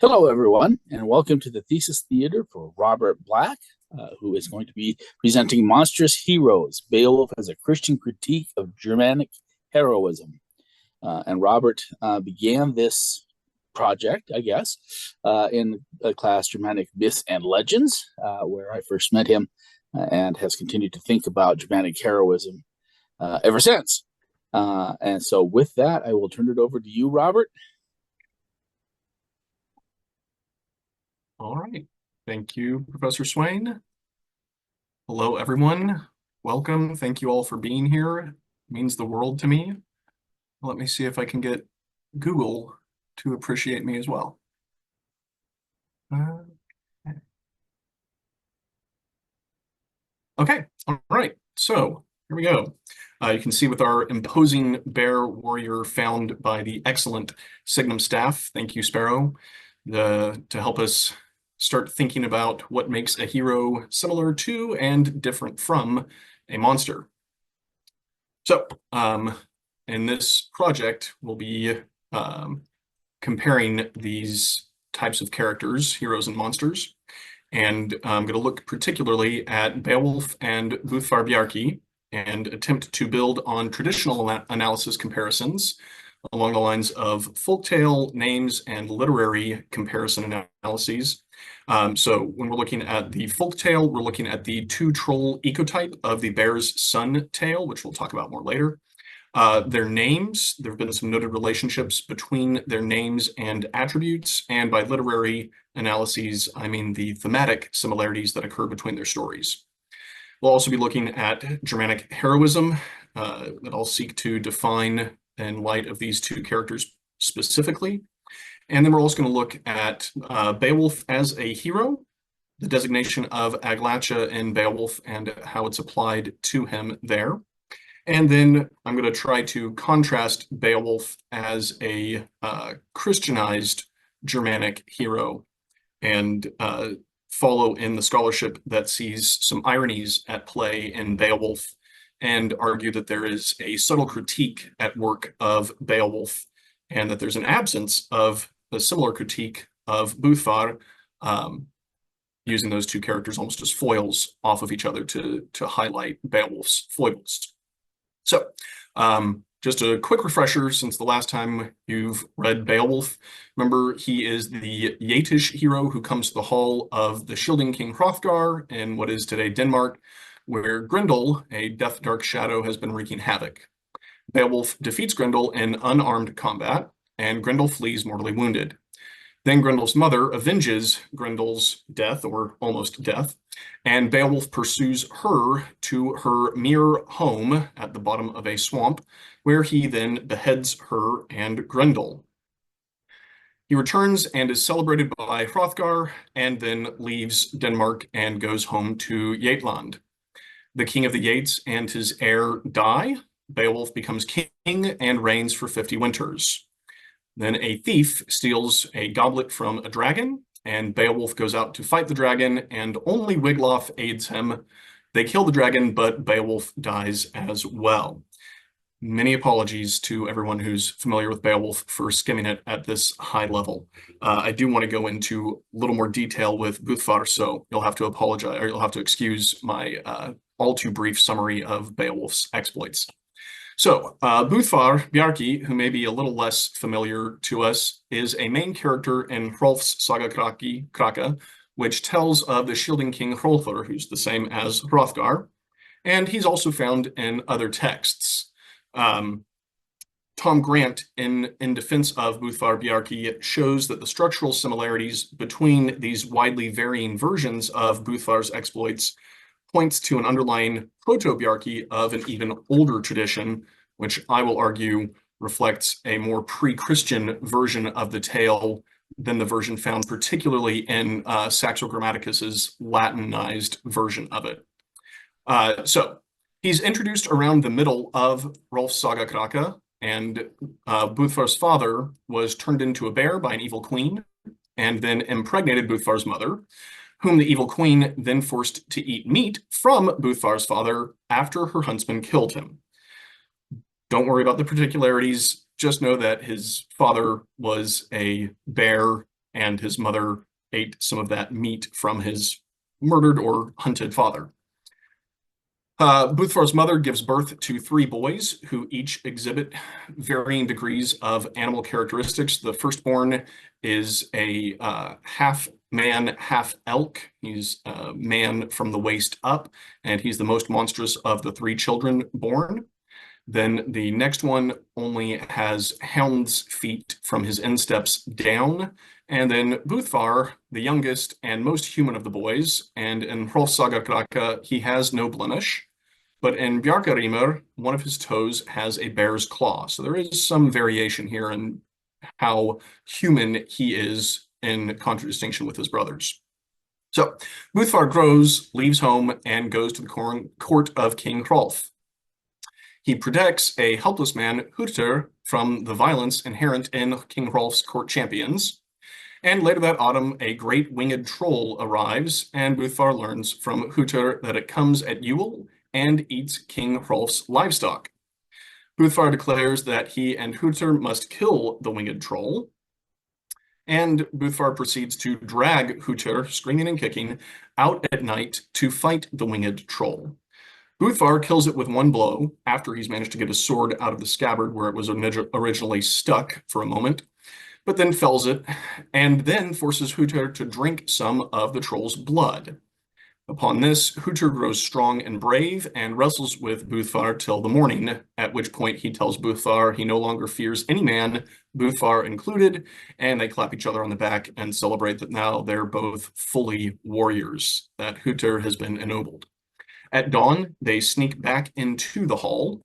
Hello, everyone, and welcome to the Thesis Theater for Robert Black, who is going to be presenting Monstrous Heroes, Beowulf as a Christian critique of Germanic heroism. And Robert began this project, I guess, in a class Germanic Myths and Legends, where I first met him, and has continued to think about Germanic heroism ever since. And so with that, I will turn it over to you, Robert. All right. Thank you, Professor Swain. Hello, everyone. Welcome. Thank you all for being here. It means the world to me. Let me see if I can get Google to appreciate me as well. Okay. All right. So here we go. You can see with our imposing bear warrior found by the excellent Signum staff. Thank you, Sparrow, to help us start thinking about what makes a hero similar to and different from a monster. So in this project, we'll be comparing these types of characters, heroes and monsters. And I'm going to look particularly at Beowulf and Böðvarr Bjarki and attempt to build on traditional analysis comparisons along the lines of folktale names and literary comparison analyses. So when we're looking at the folktale, we're looking at the two-troll ecotype of the bear's son tale, which we'll talk about more later. Their names, there have been some noted relationships between their names and attributes, and by literary analyses, I mean the thematic similarities that occur between their stories. We'll also be looking at Germanic heroism that I'll seek to define in light of these two characters specifically. And then we're also going to look at Beowulf as a hero, the designation of aglæca in Beowulf and how it's applied to him there. And then I'm going to try to contrast Beowulf as a Christianized Germanic hero and follow in the scholarship that sees some ironies at play in Beowulf and argue that there is a subtle critique at work of Beowulf and that there's an absence of a similar critique of Böðvarr, using those two characters almost as foils off of each other to highlight Beowulf's foibles. So just a quick refresher, since the last time you've read Beowulf, remember he is the Yetish hero who comes to the hall of the shielding king Hrothgar in what is today Denmark, where Grendel, a death dark shadow, has been wreaking havoc. Beowulf defeats Grendel in unarmed combat, and Grendel flees mortally wounded. Then Grendel's mother avenges Grendel's death, or almost death, and Beowulf pursues her to her mere home at the bottom of a swamp, where he then beheads her and Grendel. He returns and is celebrated by Hrothgar, and then leaves Denmark and goes home to Jætland. The king of the Yates and his heir die. Beowulf becomes king and reigns for 50 winters. Then a thief steals a goblet from a dragon, and Beowulf goes out to fight the dragon, and only Wiglaf aids him. They kill the dragon, but Beowulf dies as well. Many apologies to everyone who's familiar with Beowulf for skimming it at this high level. I do want to go into a little more detail with Böðvarr, so you'll have to apologize, or you'll have to excuse my all too brief summary of Beowulf's exploits. So Böðvarr Bjarki, who may be a little less familiar to us, is a main character in Hrolf's Saga Kraka, which tells of the shielding king Hrolfr, who's the same as Hrothgar, and he's also found in other texts. Tom Grant, in defense of Böðvarr Bjarki, shows that the structural similarities between these widely varying versions of Böðvarr's exploits points to an underlying proto-Bjarki of an even older tradition, which I will argue reflects a more pre-Christian version of the tale than the version found particularly in Saxo Grammaticus's Latinized version of it. So he's introduced around the middle of Hrolf's Saga Kraka, and Böðvarr's father was turned into a bear by an evil queen and then impregnated Böðvarr's mother, whom the evil queen then forced to eat meat from Böðvarr's father after her huntsman killed him. Don't worry about the particularities, just know that his father was a bear and his mother ate some of that meat from his murdered or hunted father. Böðvarr's mother gives birth to 3 boys who each exhibit varying degrees of animal characteristics. The firstborn is a half man, half elk. He's a man from the waist up, and he's the most monstrous of the 3 children born. Then the next one only has hound's feet from his insteps down. And then Böðvarr, the youngest and most human of the boys, and in Hrolfsaga Graka, he has no blemish. But in Bjarkarimur, one of his toes has a bear's claw. So there is some variation here in how human he is in contradistinction with his brothers. So Böðvarr grows, leaves home, and goes to the court of King Hrolf. He protects a helpless man, Hútur, from the violence inherent in King Hrolf's court champions. And later that autumn, a great winged troll arrives, and Böðvarr learns from Hútur that it comes at Yule and eats King Hrolf's livestock. Böðvarr declares that he and Hútur must kill the winged troll, and Böðvarr proceeds to drag Hútur, screaming and kicking, out at night to fight the winged troll. Böðvarr kills it with 1 blow after he's managed to get his sword out of the scabbard where it was originally stuck for a moment, but then fells it, and then forces Hútur to drink some of the troll's blood. Upon this, Hútur grows strong and brave and wrestles with Böðvarr till the morning, at which point he tells Böðvarr he no longer fears any man, Böðvarr included, and they clap each other on the back and celebrate that now they're both fully warriors, that Hútur has been ennobled. At dawn, they sneak back into the hall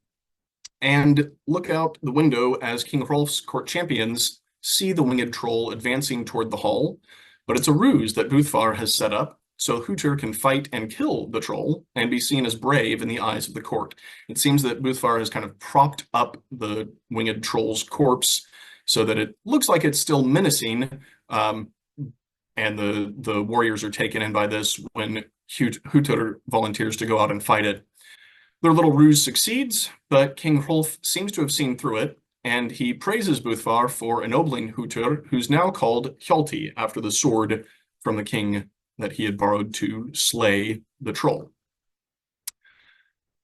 and look out the window as King Hrolf's court champions see the winged troll advancing toward the hall, but it's a ruse that Böðvarr has set up so Hútur can fight and kill the troll and be seen as brave in the eyes of the court. It seems that Böðvarr has kind of propped up the winged troll's corpse so that it looks like it's still menacing, and the warriors are taken in by this when Hútur volunteers to go out and fight it. Their little ruse succeeds, but King Hrolf seems to have seen through it, and he praises Böðvarr for ennobling Hútur, who's now called Hjalti, after the sword from the king that he had borrowed to slay the troll.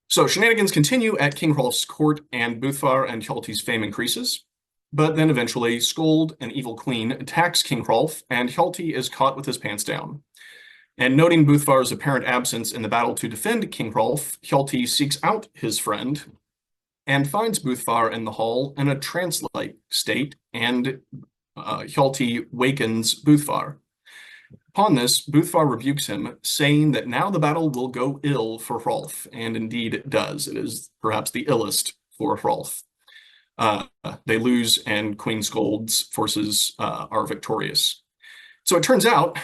So shenanigans continue at King Hrolf's court, and Böðvarr and Hjalti's fame increases. But then eventually, Skuld, an evil queen, attacks King Hrolf, and Hjalti is caught with his pants down. And noting Böðvarr's apparent absence in the battle to defend King Hrolf, Hjalti seeks out his friend and finds Böðvarr in the hall in a trance-like state, and Hjalti wakens Böðvarr. Upon this, Böðvarr rebukes him, saying that now the battle will go ill for Hrolf, and indeed it does. It is perhaps the illest for Hrolf. They lose, and Queen Skuld's forces are victorious. So it turns out,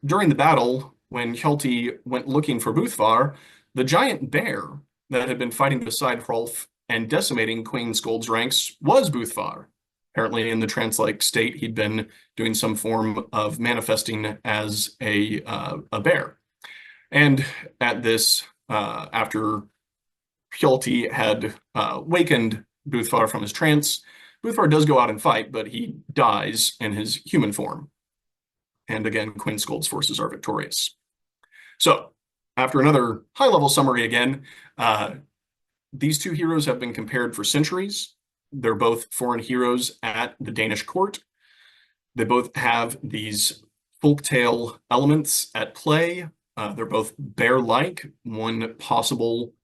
during the battle, when Hjalti went looking for Böðvarr, the giant bear that had been fighting beside Hrolf and decimating Queen Skuld's ranks was Böðvarr. Apparently, in the trance-like state, he'd been doing some form of manifesting as a bear. And at this, after Hjalti had wakened Böðvarr from his trance, Böðvarr does go out and fight, but he dies in his human form. And again, Queen Skuld's forces are victorious. So, after another high-level summary again, these 2 heroes have been compared for centuries. They're both foreign heroes at the Danish court. They both have these folktale elements at play. They're both bear-like. One possible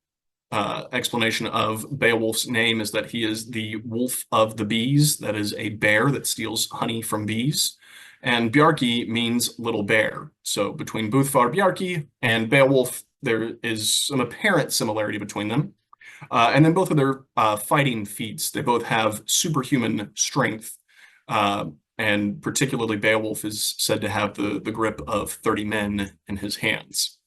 explanation of Beowulf's name is that he is the wolf of the bees, that is a bear that steals honey from bees. And Bjarki means little bear. So between Böðvarr Bjarki and Beowulf, there is some apparent similarity between them. And then both of their fighting feats, they both have superhuman strength. And particularly Beowulf is said to have the grip of 30 men in his hands.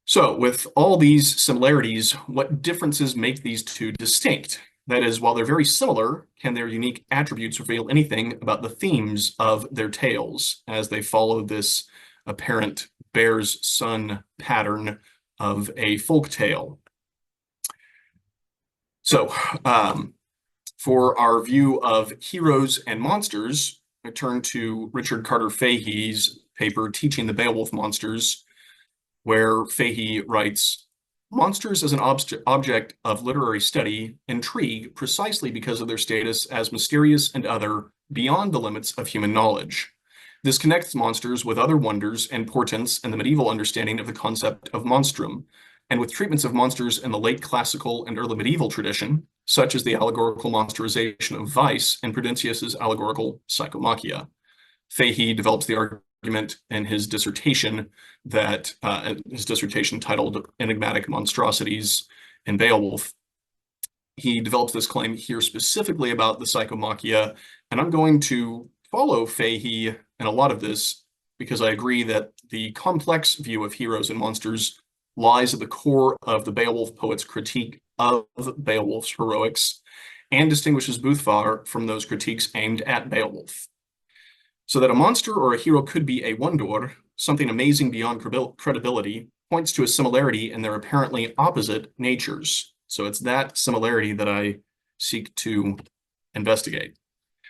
So with all these similarities, what differences make these 2 distinct? That is, while they're very similar, can their unique attributes reveal anything about the themes of their tales as they follow this apparent bear's son pattern of a folk tale? So, for our view of heroes and monsters, I turn to Richard Carter Fahey's paper, Teaching the Beowulf Monsters, where Fahey writes, monsters as an object of literary study intrigue precisely because of their status as mysterious and other, beyond the limits of human knowledge. This connects monsters with other wonders and portents in the medieval understanding of the concept of monstrum, and with treatments of monsters in the late classical and early medieval tradition, such as the allegorical monsterization of vice and Prudentius's allegorical psychomachia. Fahey develops the argument in his dissertation titled Enigmatic Monstrosities in Beowulf. He develops this claim here specifically about the psychomachia, and I'm going to follow Fahey in a lot of this because I agree that the complex view of heroes and monsters lies at the core of the Beowulf poet's critique of Beowulf's heroics and distinguishes Böðvarr from those critiques aimed at Beowulf. So that a monster or a hero could be a wonder, something amazing beyond credibility, points to a similarity in their apparently opposite natures. So it's that similarity that I seek to investigate.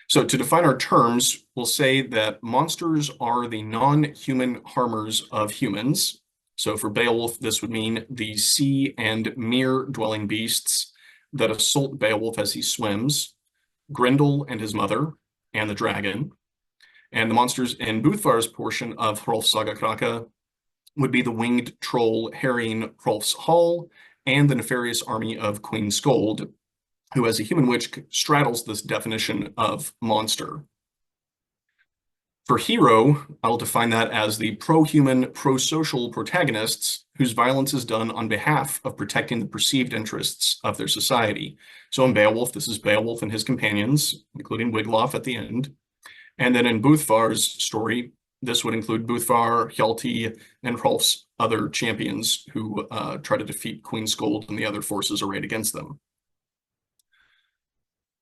So to define our terms, we'll say that monsters are the non-human harmers of humans. So for Beowulf, this would mean the sea and mere-dwelling beasts that assault Beowulf as he swims, Grendel and his mother, and the dragon. And the monsters in Böðvarr's portion of Hrolf's Saga Kraka would be the winged troll harrying Hrolf's hall and the nefarious army of Queen Scold, who as a human witch straddles this definition of monster. For hero, I will define that as the pro-human, pro-social protagonists whose violence is done on behalf of protecting the perceived interests of their society. So in Beowulf, this is Beowulf and his companions, including Wiglaf at the end. And then in Böðvarr's story, this would include Böðvarr, Hjalti, and Hrolf's other champions who try to defeat Queen Scold and the other forces arrayed against them.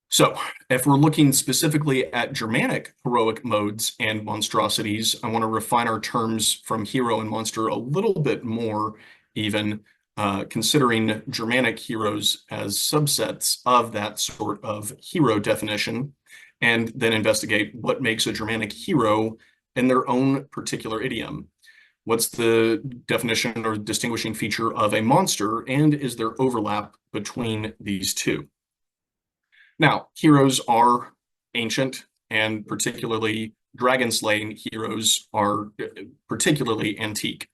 So if we're looking specifically at Germanic heroic modes and monstrosities, I want to refine our terms from hero and monster a little bit more, even considering Germanic heroes as subsets of that sort of hero definition, and then investigate what makes a Germanic hero in their own particular idiom. What's the definition or distinguishing feature of a monster, and is there overlap between these two? Now, heroes are ancient, and particularly dragon-slaying heroes are particularly antique.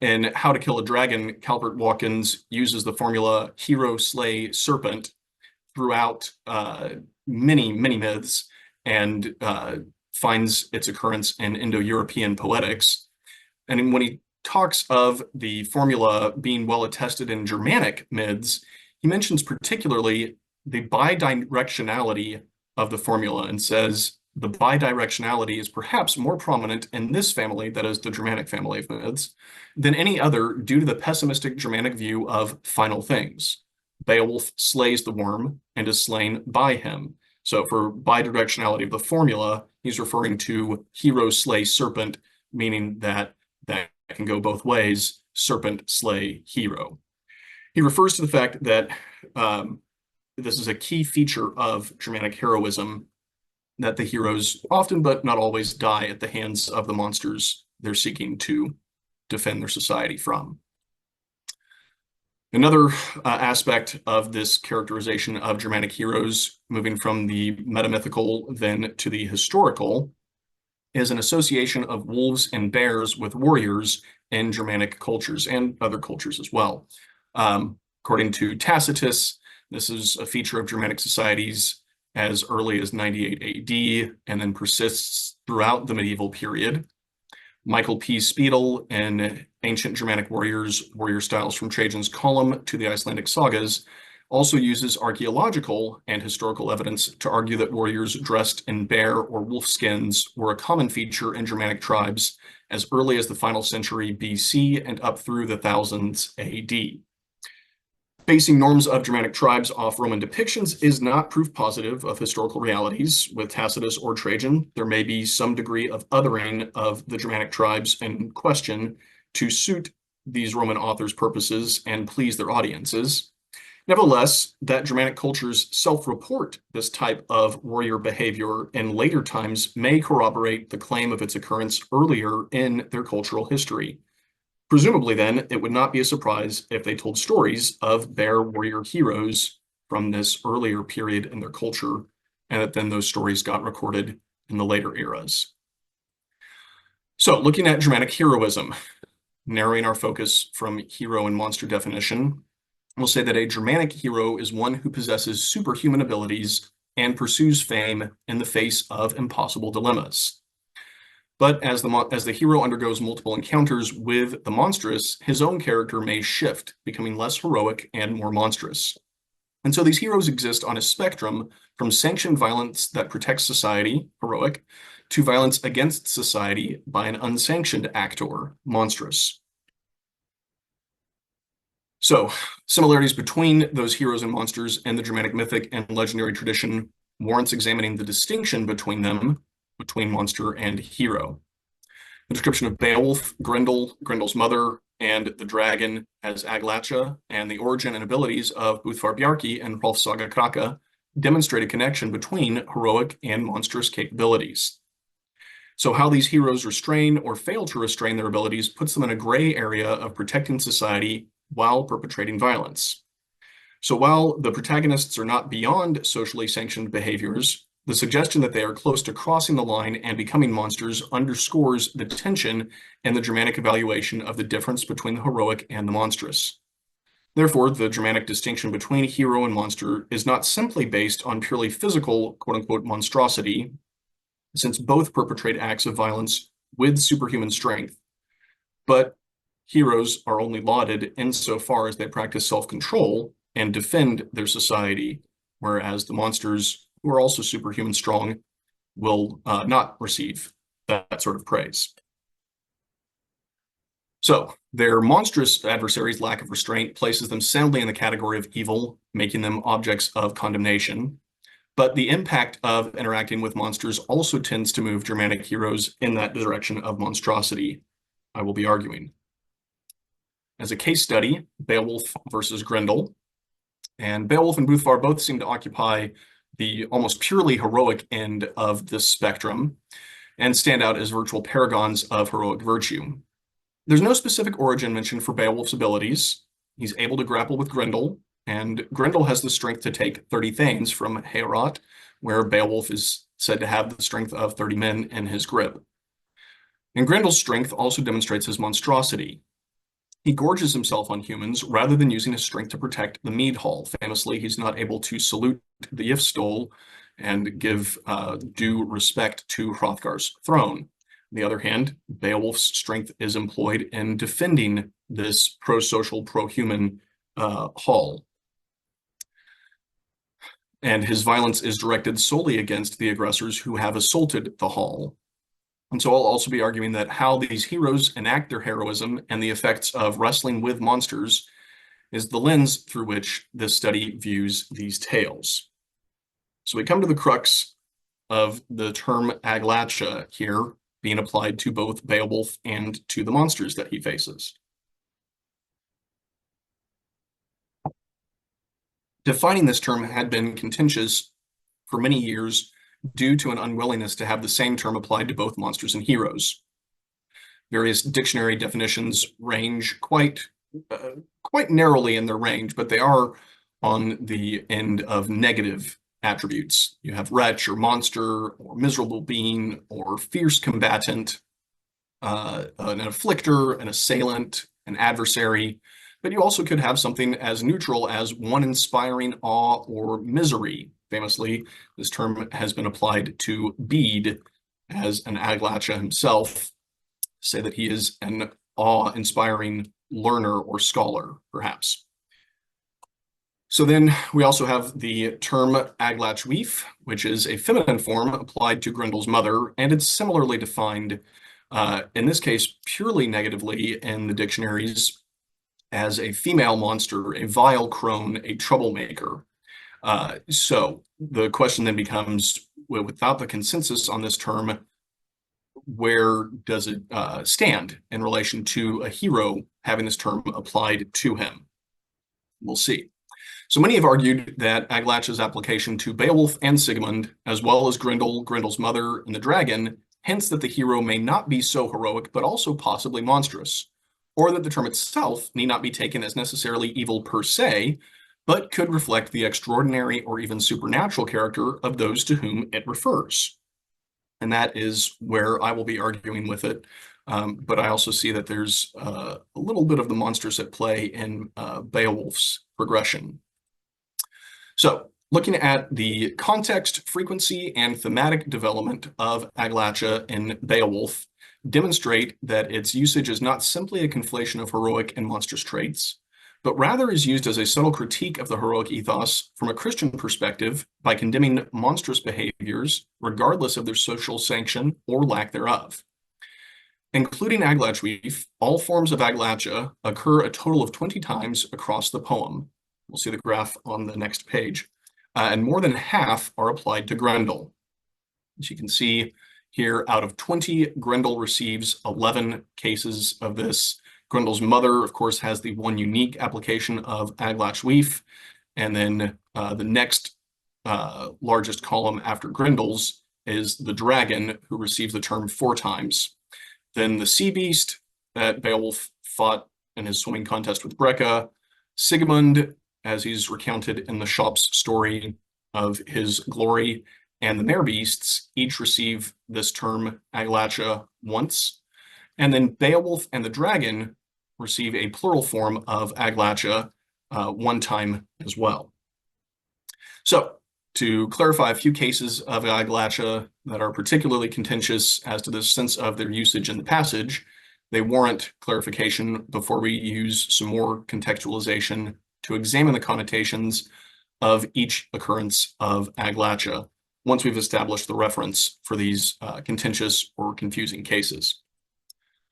In How to Kill a Dragon, Calvert Watkins uses the formula hero slay serpent throughout many myths, and finds its occurrence in Indo-European poetics. And when he talks of the formula being well attested in Germanic myths, he mentions particularly the bidirectionality of the formula and says the bidirectionality is perhaps more prominent in this family, that is the Germanic family of myths, than any other due to the pessimistic Germanic view of final things. Beowulf slays the worm and is slain by him. So for bidirectionality of the formula, he's referring to hero slay serpent, meaning that can go both ways, serpent slay hero. He refers to the fact that this is a key feature of Germanic heroism, that the heroes often, but not always, die at the hands of the monsters they're seeking to defend their society from. Another aspect of this characterization of Germanic heroes, moving from the metamythical then to the historical, is an association of wolves and bears with warriors in Germanic cultures and other cultures as well. According to Tacitus, this is a feature of Germanic societies as early as 98 AD and then persists throughout the medieval period. Michael P. Spiedel in Ancient Germanic Warriors, Warrior Styles from Trajan's Column to the Icelandic Sagas, also uses archaeological and historical evidence to argue that warriors dressed in bear or wolf skins were a common feature in Germanic tribes as early as the final century BC and up through the thousands AD. Basing norms of Germanic tribes off Roman depictions is not proof positive of historical realities. With Tacitus or Trajan, there may be some degree of othering of the Germanic tribes in question to suit these Roman authors' purposes and please their audiences. Nevertheless, that Germanic cultures self-report this type of warrior behavior in later times may corroborate the claim of its occurrence earlier in their cultural history. Presumably, then, it would not be a surprise if they told stories of their warrior heroes from this earlier period in their culture, and that then those stories got recorded in the later eras. So, looking at Germanic heroism, narrowing our focus from hero and monster definition, we'll say that a Germanic hero is one who possesses superhuman abilities and pursues fame in the face of impossible dilemmas. But as the hero undergoes multiple encounters with the monstrous, his own character may shift, becoming less heroic and more monstrous. And so these heroes exist on a spectrum from sanctioned violence that protects society, heroic, to violence against society by an unsanctioned actor, monstrous. So, similarities between those heroes and monsters and the Germanic mythic and legendary tradition warrants examining the distinction between them, between monster and hero. The description of Beowulf, Grendel, Grendel's mother, and the dragon as aglæca, and the origin and abilities of Böðvarr Bjarki and Hrolf's Saga Kraka demonstrate a connection between heroic and monstrous capabilities. So how these heroes restrain or fail to restrain their abilities puts them in a gray area of protecting society while perpetrating violence. So while the protagonists are not beyond socially sanctioned behaviors, the suggestion that they are close to crossing the line and becoming monsters underscores the tension in the Germanic evaluation of the difference between the heroic and the monstrous. Therefore, the Germanic distinction between hero and monster is not simply based on purely physical, quote-unquote, monstrosity, since both perpetrate acts of violence with superhuman strength, but heroes are only lauded insofar as they practice self-control and defend their society, whereas the monsters, who are also superhuman strong, will not receive that sort of praise. So, their monstrous adversaries' lack of restraint places them soundly in the category of evil, making them objects of condemnation. But the impact of interacting with monsters also tends to move Germanic heroes in that direction of monstrosity, I will be arguing. As a case study, Beowulf versus Grendel. And Beowulf and Böðvarr both seem to occupy the almost purely heroic end of this spectrum and stand out as virtual paragons of heroic virtue. There's no specific origin mentioned for Beowulf's abilities. He's able to grapple with Grendel, and Grendel has the strength to take 30 thanes from Heorot, where Beowulf is said to have the strength of 30 men in his grip. And Grendel's strength also demonstrates his monstrosity. He gorges himself on humans rather than using his strength to protect the mead hall. Famously, he's not able to salute the Ifstol and give due respect to Hrothgar's throne. On the other hand, Beowulf's strength is employed in defending this pro-social, pro-human hall. And his violence is directed solely against the aggressors who have assaulted the hall. And so I'll also be arguing that how these heroes enact their heroism and the effects of wrestling with monsters is the lens through which this study views these tales. So we come to the crux of the term aglæca here being applied to both Beowulf and to the monsters that he faces. Defining this term had been contentious for many years due to an unwillingness to have the same term applied to both monsters and heroes. Various dictionary definitions range quite narrowly in their range, but they are on the end of negative attributes. You have wretch or monster or miserable being or fierce combatant, an afflictor, an assailant, an adversary, but you also could have something as neutral as one inspiring awe or misery. Famously, this term has been applied to Bede as an aglæca himself, say that he is an awe-inspiring learner or scholar, perhaps. So then we also have the term aglæcwif, which is a feminine form applied to Grendel's mother, and it's similarly defined, in this case, purely negatively in the dictionaries as a female monster, a vile crone, a troublemaker. So the question then becomes, well, without the consensus on this term, where does it stand in relation to a hero having this term applied to him? We'll see. So many have argued that aglæca's application to Beowulf and Sigmund, as well as Grendel, Grendel's mother, and the dragon, hints that the hero may not be so heroic, but also possibly monstrous, or that the term itself need not be taken as necessarily evil per se, but could reflect the extraordinary or even supernatural character of those to whom it refers. And that is where I will be arguing with it. But I also see that there's a little bit of the monstrous at play in Beowulf's progression. So, looking at the context, frequency, and thematic development of aglæca in Beowulf demonstrate that its usage is not simply a conflation of heroic and monstrous traits, but rather is used as a subtle critique of the heroic ethos from a Christian perspective by condemning monstrous behaviors, regardless of their social sanction or lack thereof. Including aglæcwyf, all forms of aglæca occur a total of 20 times across the poem. We'll see the graph on the next page. And more than half are applied to Grendel. As you can see here, out of 20, Grendel receives 11 cases of this. Grendel's mother, of course, has the one unique application of aglæcwyf. And then the next largest column after Grendel's is the dragon, who receives the term 4 times. Then the sea beast that Beowulf fought in his swimming contest with Breca, Sigmund, as he's recounted in the Shop's story of his glory, and the mare beasts each receive this term aglæca once. And then Beowulf and the dragon receive a plural form of aglæca one time as well. So, to clarify a few cases of aglæca that are particularly contentious as to the sense of their usage in the passage, they warrant clarification before we use some more contextualization to examine the connotations of each occurrence of aglæca once we've established the reference for these contentious or confusing cases.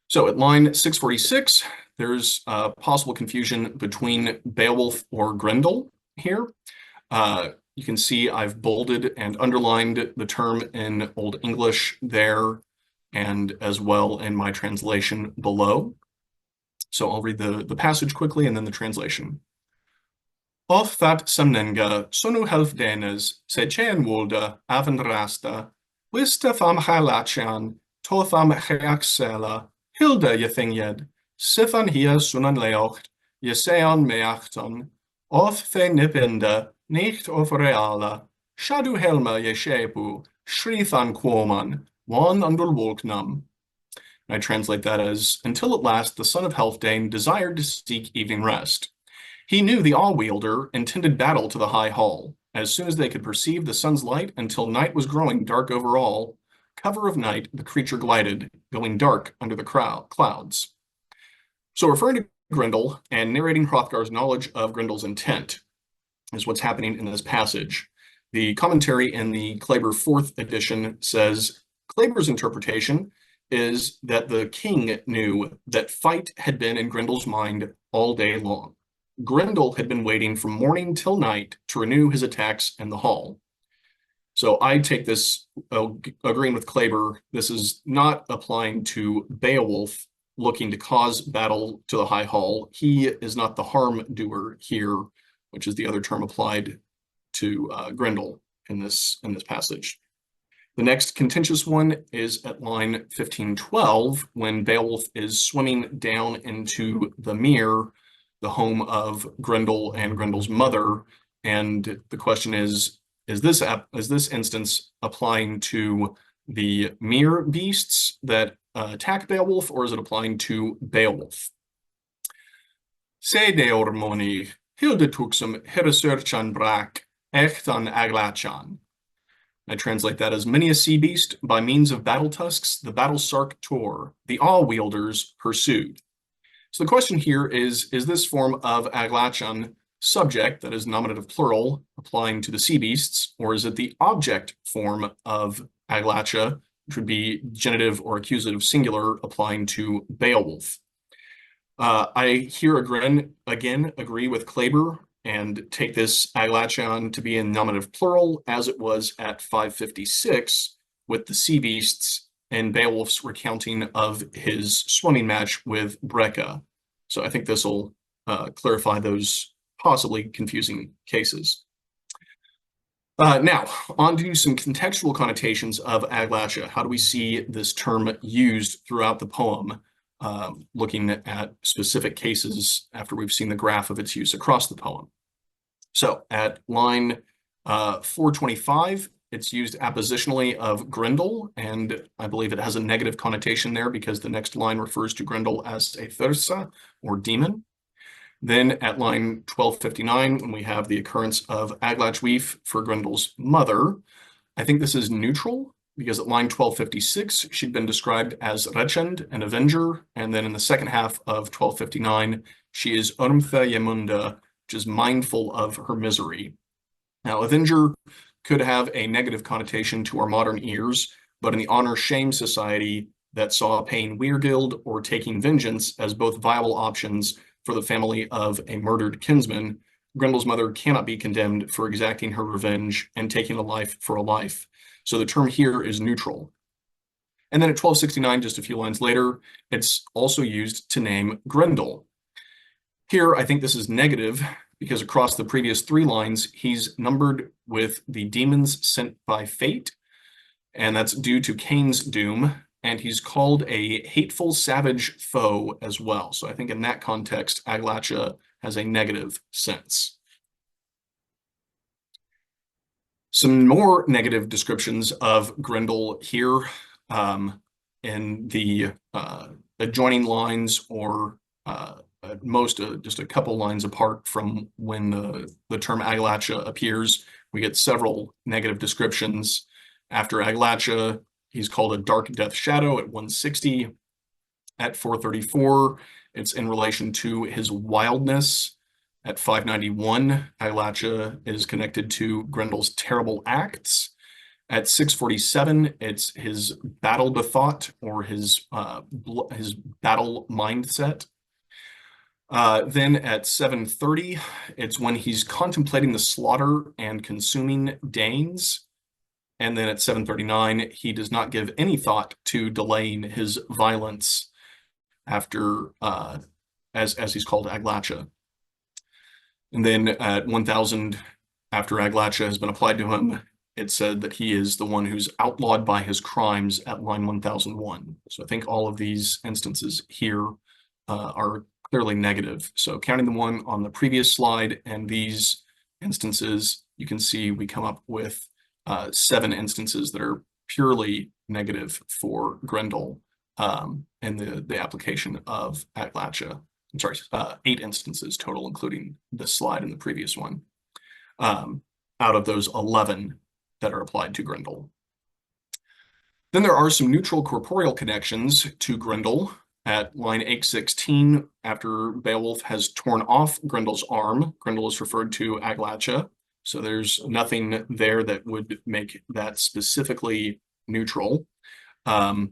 So at line 646, there's possible confusion between Beowulf or Grendel here. You can see I've bolded and underlined the term in Old English there, and as well in my translation below. So I'll read the passage quickly and then the translation. Of that samnenga sonu helfdenes sechean wolda avenrasta, wista tham halachian, totham heaxela, hilda yethingyed, sithan hia sunan leocht, yesean meachton, of the nipinda, nicht of reala, shadu helma yeshepu, shrithan quoman, wan undul wolknam. I translate that as, until at last the son of Healfdene desired to seek evening rest. He knew the All-Wielder intended battle to the high hall, as soon as they could perceive the sun's light until night was growing dark over all. Cover of night the creature glided, going dark under the clouds. So referring to Grendel and narrating Hrothgar's knowledge of Grendel's intent is what's happening in this passage. The commentary in the Kleber 4th edition says, Kleber's interpretation is that the king knew that fight had been in Grendel's mind all day long. Grendel had been waiting from morning till night to renew his attacks in the hall. So I take this, agreeing with Kleber, this is not applying to Beowulf looking to cause battle to the high hall. He is not the harm doer here, which is the other term applied to Grendel in this passage. The next contentious one is at line 1512, when Beowulf is swimming down into the mere, the home of Grendel and Grendel's mother. And the question is this instance applying to the mere beasts that attack Beowulf, or is it applying to Beowulf? Se deormoni hildetuxum heresurchan brak echtan aglæchan. I translate that as many a sea beast, by means of battle tusks, the battle sark tore, the all-wielders pursued. So the question here is this form of aglæchan subject, that is nominative plural, applying to the sea beasts, or is it the object form of aglæca, which would be genitive or accusative singular, applying to Beowulf? I here again agree with Kleber and take this aglæchan to be in nominative plural, as it was at 556 with the sea beasts and Beowulf's recounting of his swimming match with Breca. So I think this will clarify those possibly confusing cases. Now, on to some contextual connotations of aglæca. How do we see this term used throughout the poem, looking at specific cases after we've seen the graph of its use across the poem? So at line 425, it's used appositionally of Grendel, and I believe it has a negative connotation there because the next line refers to Grendel as a thyrsa, or demon. Then at line 1259, when we have the occurrence of aglæcwif for Grendel's mother, I think this is neutral because at line 1256, she'd been described as Rechend, an avenger, and then in the second half of 1259, she is Ormtha Yemunda, which is mindful of her misery. Now, avenger could have a negative connotation to our modern ears, but in the honor-shame society that saw paying weirgild or taking vengeance as both viable options for the family of a murdered kinsman, Grendel's mother cannot be condemned for exacting her revenge and taking a life for a life. So the term here is neutral. And then at 1269, just a few lines later, it's also used to name Grendel. Here, I think this is negative because across the previous three lines, he's numbered with the demons sent by fate, and that's due to Cain's doom, and he's called a hateful, savage foe as well. So I think in that context, aglæca has a negative sense. Some more negative descriptions of Grendel here in the adjoining lines, or at most just a couple lines apart from when the term aglæca appears. We get several negative descriptions. After aglæca, he's called a dark death shadow at 160. At 434, it's in relation to his wildness. At 591, aglæca is connected to Grendel's terrible acts. At 647, it's his battle bethought, or his battle mindset. Then at 730, it's when he's contemplating the slaughter and consuming Danes. And then at 739, he does not give any thought to delaying his violence after, as he's called aglæca. And then at 1000, after aglæca has been applied to him, it said that he is the one who's outlawed by his crimes at line 1001. So I think all of these instances here are clearly negative. So counting the one on the previous slide and these instances, you can see we come up with 7 instances that are purely negative for Grendel in the application of aglæca. I'm sorry, 8 instances total, including this slide and the previous one, out of those 11 that are applied to Grendel. Then there are some neutral corporeal connections to Grendel. At line 816, after Beowulf has torn off Grendel's arm, Grendel is referred to aglæca. So there's nothing there that would make that specifically neutral. At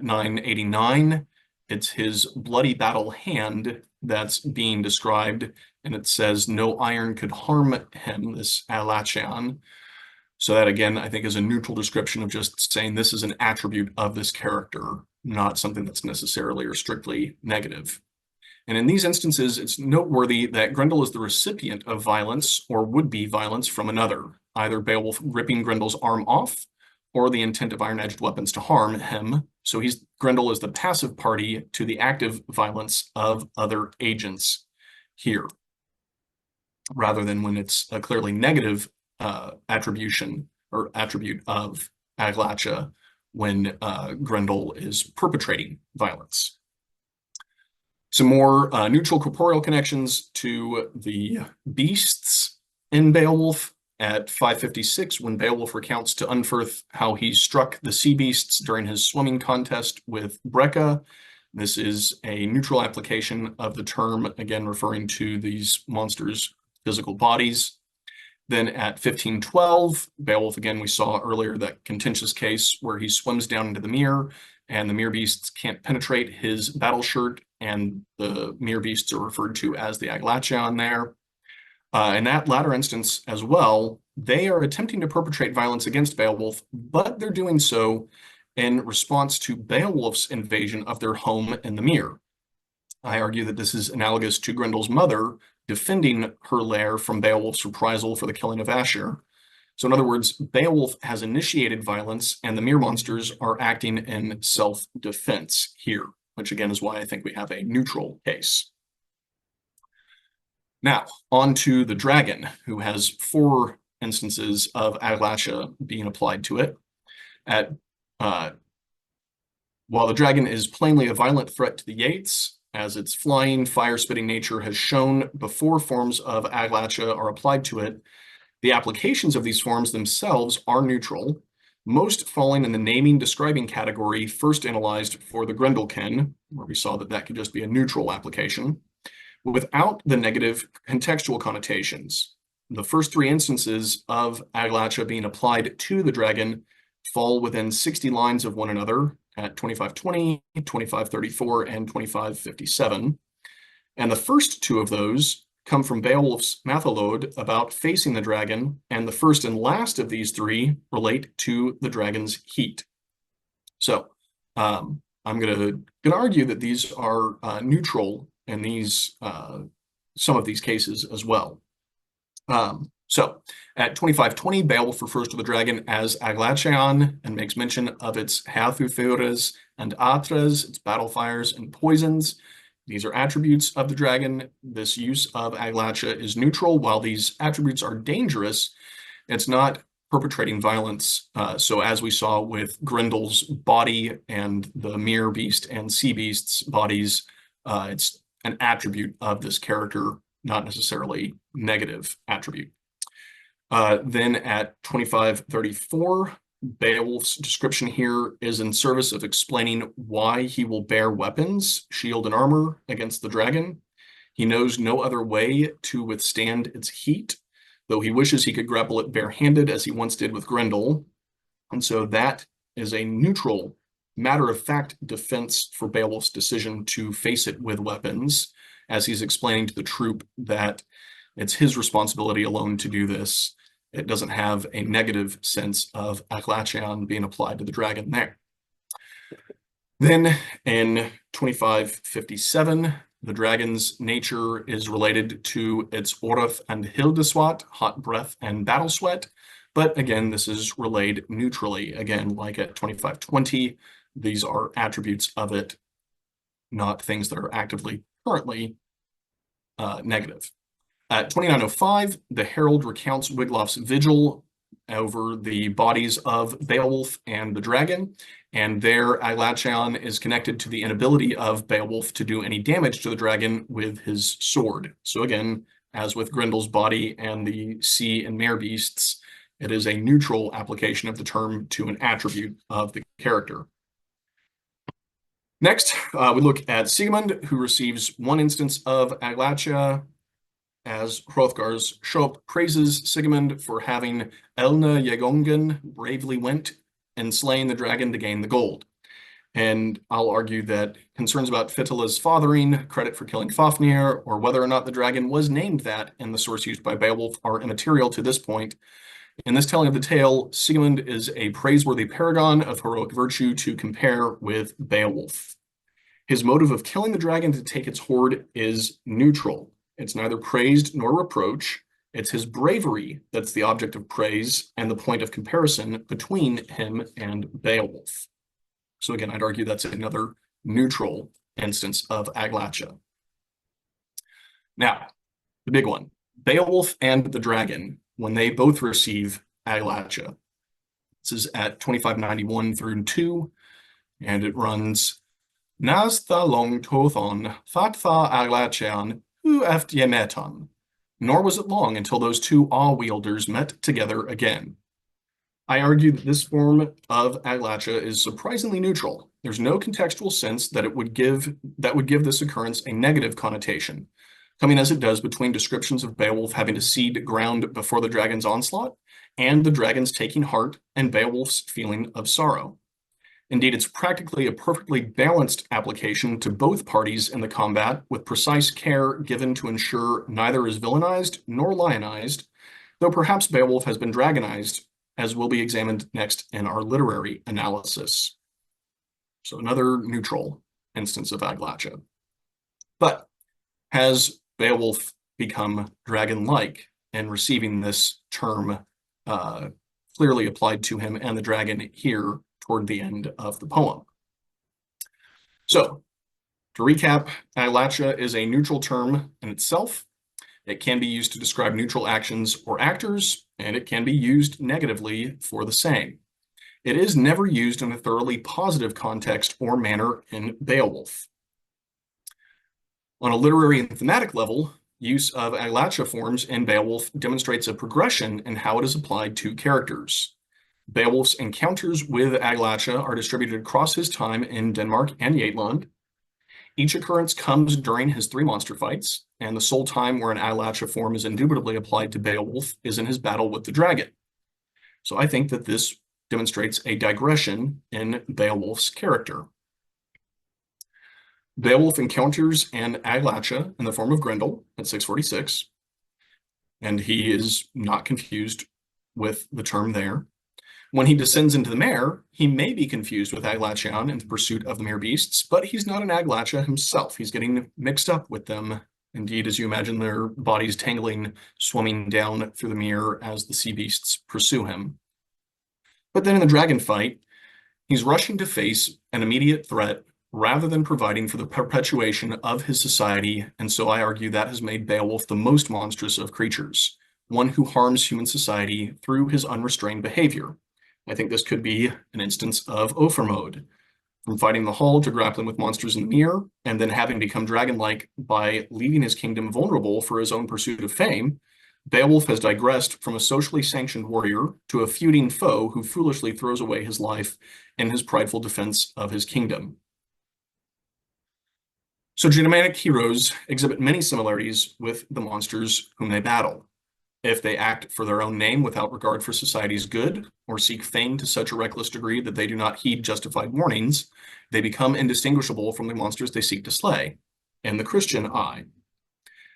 989, it's his bloody battle hand that's being described, and it says no iron could harm him, this aglæcean. So that, again, I think is a neutral description of just saying this is an attribute of this character, not something that's necessarily or strictly negative. And in these instances, it's noteworthy that Grendel is the recipient of violence or would-be violence from another, either Beowulf ripping Grendel's arm off or the intent of iron-edged weapons to harm him. So Grendel is the passive party to the active violence of other agents here, rather than when it's a clearly negative attribution or attribute of aglæca when Grendel is perpetrating violence. Some more neutral corporeal connections to the beasts in Beowulf. At 556, when Beowulf recounts to Unferth how he struck the sea beasts during his swimming contest with Breca. This is a neutral application of the term, again referring to these monsters' physical bodies. Then at 1512, Beowulf, again, we saw earlier that contentious case where he swims down into the mere, and the mere beasts can't penetrate his battle shirt, and the mere beasts are referred to as the aglæcean there. In that latter instance as well, they are attempting to perpetrate violence against Beowulf, but they're doing so in response to Beowulf's invasion of their home in the mere. I argue that this is analogous to Grendel's mother defending her lair from Beowulf's reprisal for the killing of Ashur. So in other words, Beowulf has initiated violence and the mere monsters are acting in self-defense here, which again is why I think we have a neutral case. Now, on to the dragon, who has 4 instances of aglæca being applied to it. While the dragon is plainly a violent threat to the Yeats, as its flying, fire-spitting nature has shown before forms of aglæca are applied to it, the applications of these forms themselves are neutral, most falling in the naming-describing category first analyzed for the Grendelken, where we saw that that could just be a neutral application, without the negative contextual connotations. The first 3 instances of aglæca being applied to the dragon fall within 60 lines of one another at 2520, 2534, and 2557. And the first 2 of those come from Beowulf's Matholode about facing the dragon, and the first and last of these 3 relate to the dragon's heat. So I'm gonna argue that these are neutral in these some of these cases as well. So at 2520, Beowulf refers to the dragon as aglæcean and makes mention of its hæðufures and atres, its battle fires and poisons. These are attributes of the dragon. This use of aglæca is neutral. While these attributes are dangerous, it's not perpetrating violence. So as we saw with Grendel's body and the mere beast and sea beast's bodies, it's an attribute of this character, not necessarily negative attribute. Then at 2534, Beowulf's description here is in service of explaining why he will bear weapons, shield and armor against the dragon. He knows no other way to withstand its heat, though he wishes he could grapple it barehanded as he once did with Grendel. And so that is a neutral, matter-of-fact defense for Beowulf's decision to face it with weapons, as he's explaining to the troop that it's his responsibility alone to do this. It doesn't have a negative sense of aglæcean being applied to the dragon there. Then in 2557, the dragon's nature is related to its orth and hildeswat, hot breath and battle sweat. But again, this is relayed neutrally. Again, like at 2520, these are attributes of it, not things that are actively currently negative. At 2905, the herald recounts Wiglaf's vigil over the bodies of Beowulf and the dragon, and there aglæcean is connected to the inability of Beowulf to do any damage to the dragon with his sword. So again, as with Grendel's body and the sea and mare beasts, it is a neutral application of the term to an attribute of the character. Next, we look at Sigmund, who receives 1 instance of aglæca, as Hrothgar's Shop praises Sigmund for having Elna Jegungen bravely went and slaying the dragon to gain the gold. And I'll argue that concerns about Fitila's fathering, credit for killing Fafnir, or whether or not the dragon was named that in the source used by Beowulf are immaterial to this point. In this telling of the tale, Sigmund is a praiseworthy paragon of heroic virtue to compare with Beowulf. His motive of killing the dragon to take its hoard is neutral. It's neither praised nor reproach. It's his bravery that's the object of praise and the point of comparison between him and Beowulf. So again, I'd argue that's another neutral instance of aglæca. Now, the big one, Beowulf and the dragon, when they both receive aglæca. This is at 2591 through 2, and it runs, Nas tha long tothon, that tha aglæcean, meton. Nor was it long until those 2 awe-wielders met together again. I argue that this form of aglæca is surprisingly neutral. There's no contextual sense that would give this occurrence a negative connotation, coming as it does between descriptions of Beowulf having to cede ground before the dragon's onslaught and the dragon's taking heart and Beowulf's feeling of sorrow. Indeed, it's practically a perfectly balanced application to both parties in the combat, with precise care given to ensure neither is villainized nor lionized, though perhaps Beowulf has been dragonized, as will be examined next in our literary analysis. So another neutral instance of aglæca. But has Beowulf become dragon-like and receiving this term clearly applied to him and the dragon here toward the end of the poem. So, to recap, aglæca is a neutral term in itself. It can be used to describe neutral actions or actors, and it can be used negatively for the same. It is never used in a thoroughly positive context or manner in Beowulf. On a literary and thematic level, use of aglæca forms in Beowulf demonstrates a progression in how it is applied to characters. Beowulf's encounters with aglæca are distributed across his time in Denmark and Jutland. Each occurrence comes during his 3 monster fights, and the sole time where an aglæca form is indubitably applied to Beowulf is in his battle with the dragon. So I think that this demonstrates a digression in Beowulf's character. Beowulf encounters an aglæca in the form of Grendel at 646, and he is not confused with the term there. When he descends into the mare, he may be confused with aglæcaon in the pursuit of the mere beasts, but he's not an aglæca himself. He's getting mixed up with them. Indeed, as you imagine their bodies tangling, swimming down through the mere as the sea beasts pursue him. But then in the dragon fight, he's rushing to face an immediate threat rather than providing for the perpetuation of his society, and so I argue that has made Beowulf the most monstrous of creatures, one who harms human society through his unrestrained behavior. I think this could be an instance of Overmode, from fighting the Hall to grappling with monsters in the mere, and then having become dragon-like by leaving his kingdom vulnerable for his own pursuit of fame. Beowulf has digressed from a socially sanctioned warrior to a feuding foe who foolishly throws away his life in his prideful defense of his kingdom. So Germanic heroes exhibit many similarities with the monsters whom they battle. If they act for their own name without regard for society's good, or seek fame to such a reckless degree that they do not heed justified warnings, they become indistinguishable from the monsters they seek to slay, in the Christian eye.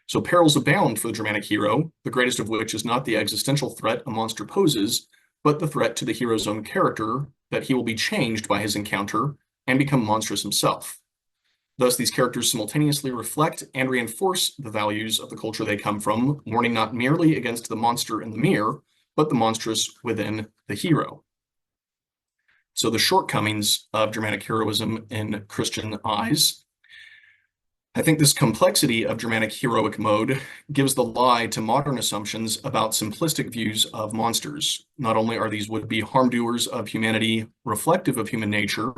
So perils abound for the Germanic hero, the greatest of which is not the existential threat a monster poses, but the threat to the hero's own character, that he will be changed by his encounter and become monstrous himself. Thus, these characters simultaneously reflect and reinforce the values of the culture they come from, warning not merely against the monster in the mere, but the monstrous within the hero. So the shortcomings of Germanic heroism in Christian eyes. I think this complexity of Germanic heroic mode gives the lie to modern assumptions about simplistic views of monsters. Not only are these would-be harm-doers of humanity reflective of human nature,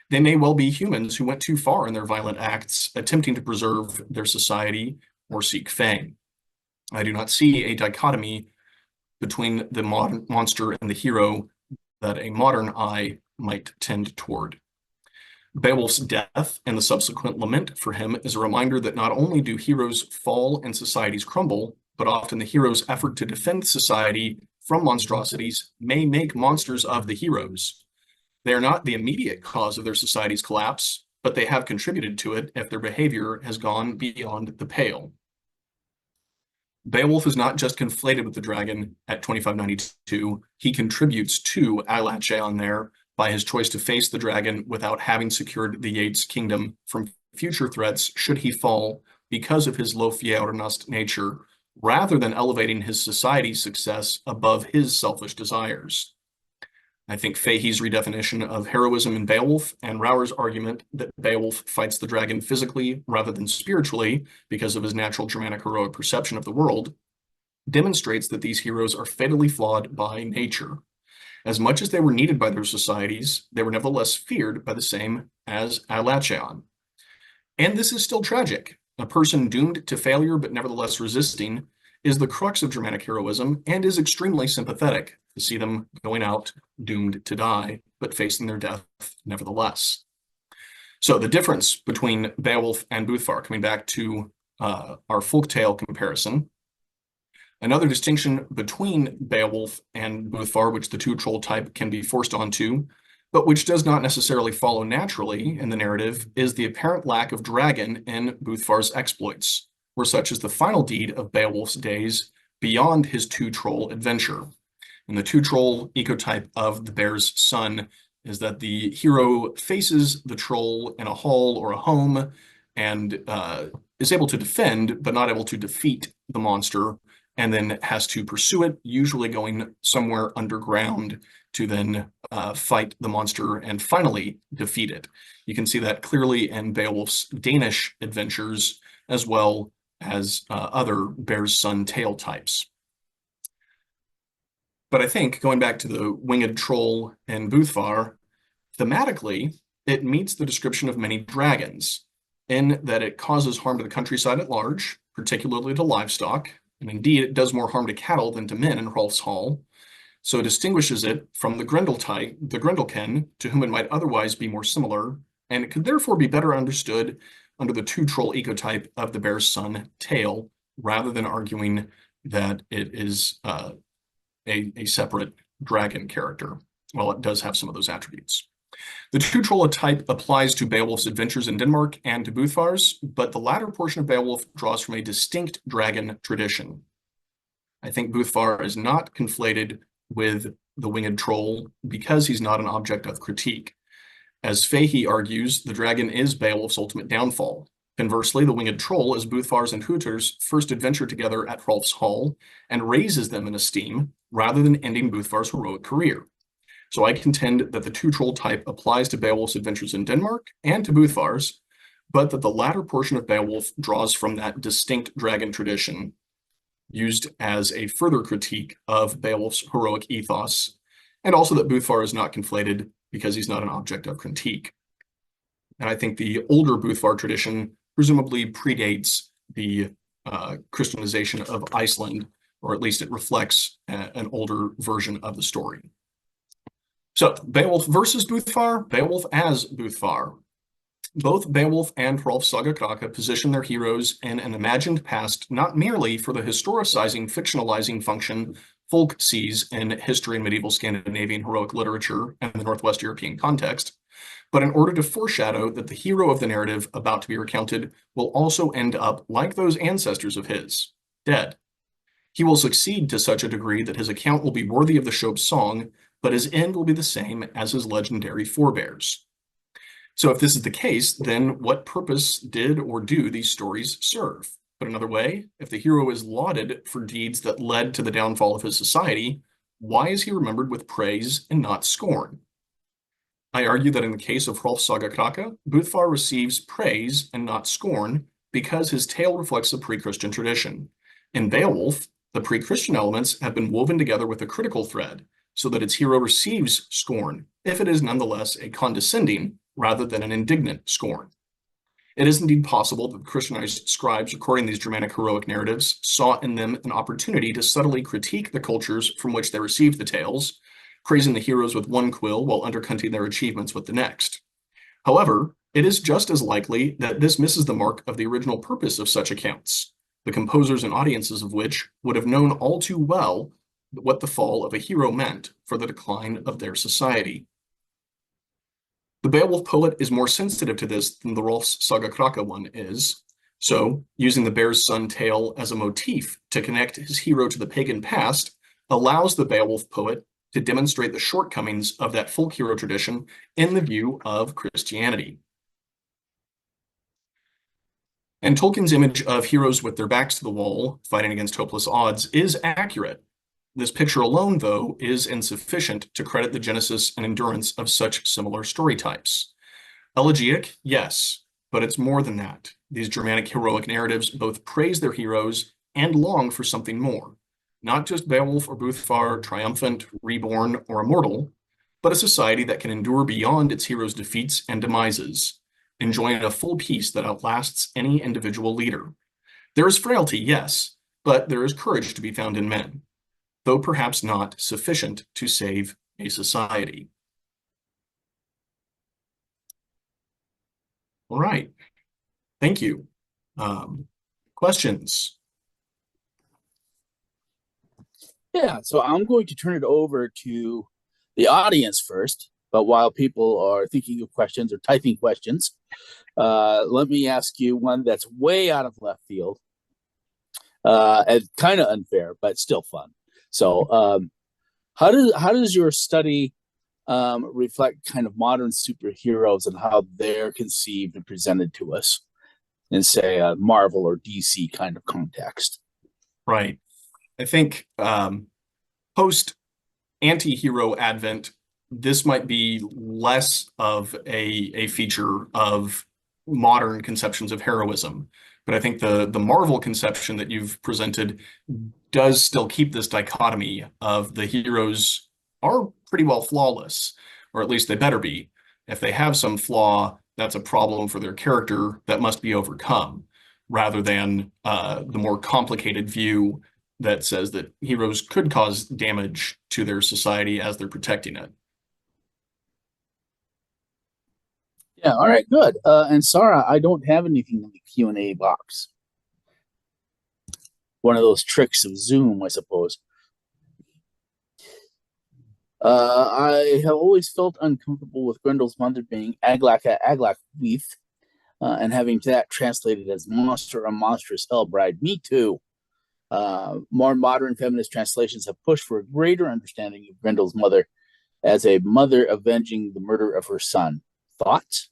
they may well be humans who went too far in their violent acts, attempting to preserve their society or seek fame. I do not see a dichotomy between the modern monster and the hero that a modern eye might tend toward. Beowulf's death and the subsequent lament for him is a reminder that not only do heroes fall and societies crumble, but often the hero's effort to defend society from monstrosities may make monsters of the heroes. They are not the immediate cause of their society's collapse, but they have contributed to it if their behavior has gone beyond the pale. Beowulf is not just conflated with the dragon at 2592, he contributes to aglæcaon there by his choice to face the dragon without having secured the Yates kingdom from future threats should he fall because of his lofjærenast nature, rather than elevating his society's success above his selfish desires. I think Fahey's redefinition of heroism in Beowulf and Rauer's argument that Beowulf fights the dragon physically rather than spiritually because of his natural Germanic heroic perception of the world demonstrates that these heroes are fatally flawed by nature. As much as they were needed by their societies, they were nevertheless feared by the same as aglæcaon. And this is still tragic. A person doomed to failure but nevertheless resisting is the crux of Germanic heroism and is extremely sympathetic to see them going out doomed to die, but facing their death nevertheless. So the difference between Beowulf and Böðvarr, coming back to our folktale comparison, another distinction between Beowulf and Böðvarr, which the two troll type can be forced onto, but which does not necessarily follow naturally in the narrative, is the apparent lack of dragon in Böðvarr's exploits, where such is the final deed of Beowulf's days beyond his two-troll adventure. And the two-troll ecotype of the bear's son is that the hero faces the troll in a hall or a home and is able to defend, but not able to defeat the monster and then has to pursue it, usually going somewhere underground to then fight the monster and finally defeat it. You can see that clearly in Beowulf's Danish adventures, as well as other bear's son tale types. But I think, going back to the winged troll and Böðvarr, thematically, it meets the description of many dragons, in that it causes harm to the countryside at large, particularly to livestock, and indeed it does more harm to cattle than to men in Hrolf's Hall. So it distinguishes it from the Grendel type, the Grendelkin, to whom it might otherwise be more similar, and it could therefore be better understood under the two-troll ecotype of the bear's son tale, rather than arguing that it is a separate dragon character. Well, it does have some of those attributes. The two-troll type applies to Beowulf's adventures in Denmark and to Böðvarr's, but the latter portion of Beowulf draws from a distinct dragon tradition. I think Böðvarr is not conflated with the winged troll because he's not an object of critique. As Fahey argues, the dragon is Beowulf's ultimate downfall. Conversely, the winged troll is Böðvarr's and Hutter's first adventure together at Hrolf's Hall and raises them in esteem rather than ending Böðvarr's heroic career. So I contend that the two-troll type applies to Beowulf's adventures in Denmark and to Böðvarr's, but that the latter portion of Beowulf draws from that distinct dragon tradition, used as a further critique of Beowulf's heroic ethos, and also that Böðvarr is not conflated because he's not an object of critique. And I think the older Böðvarr tradition presumably predates the Christianization of Iceland, or at least it reflects an older version of the story. So, Beowulf versus Böðvarr, Beowulf as Böðvarr. Both Beowulf and Hrolf's aglæca position their heroes in an imagined past, not merely for the historicizing, fictionalizing function folk sees in history and medieval Scandinavian heroic literature and the Northwest European context, but in order to foreshadow that the hero of the narrative about to be recounted will also end up like those ancestors of his, dead. He will succeed to such a degree that his account will be worthy of the Shob's song, but his end will be the same as his legendary forebears. So if this is the case, then what purpose did or do these stories serve? But another way, if the hero is lauded for deeds that led to the downfall of his society, why is he remembered with praise and not scorn? I argue that in the case of Hrolf's aglæca, Böðvarr receives praise and not scorn because his tale reflects a pre-Christian tradition. In Beowulf, the pre-Christian elements have been woven together with a critical thread, so that its hero receives scorn, if it is nonetheless a condescending rather than an indignant scorn. It is indeed possible that the Christianized scribes recording these Germanic heroic narratives saw in them an opportunity to subtly critique the cultures from which they received the tales, praising the heroes with one quill while undercutting their achievements with the next. However, it is just as likely that this misses the mark of the original purpose of such accounts, the composers and audiences of which would have known all too well what the fall of a hero meant for the decline of their society. The Beowulf poet is more sensitive to this than the Hrolf's aglæca one is. So, using the bear's son tale as a motif to connect his hero to the pagan past allows the Beowulf poet to demonstrate the shortcomings of that folk hero tradition in the view of Christianity. And Tolkien's image of heroes with their backs to the wall, fighting against hopeless odds, is accurate. This picture alone, though, is insufficient to credit the genesis and endurance of such similar story types. Elegiac, yes, but it's more than that. These Germanic heroic narratives both praise their heroes and long for something more. Not just Beowulf or Böðvarr, triumphant, reborn, or immortal, but a society that can endure beyond its heroes' defeats and demises, enjoying a full peace that outlasts any individual leader. There is frailty, yes, but there is courage to be found in men, though perhaps not sufficient to save a society. All right, thank you. Questions? Yeah, so I'm going to turn it over to the audience first, but while people are thinking of questions or typing questions, let me ask you one that's way out of left field and kind of unfair, but still fun. So how does your study reflect kind of modern superheroes and how they're conceived and presented to us in, say, a Marvel or DC kind of context? Right. I think post anti-hero advent, this might be less of a feature of modern conceptions of heroism. But I think the Marvel conception that you've presented does still keep this dichotomy of the heroes are pretty well flawless, or at least they better be. If they have some flaw, that's a problem for their character that must be overcome, rather than the more complicated view that says that heroes could cause damage to their society as they're protecting it. Yeah, all right, good. And Sarah, I don't have anything in the Q&A box. One of those tricks of Zoom, I suppose. I have always felt uncomfortable with Grendel's mother being aglæca weith, and having that translated as monster or monstrous hell bride. Me too. More modern feminist translations have pushed for a greater understanding of Grendel's mother as a mother avenging the murder of her son. Thoughts?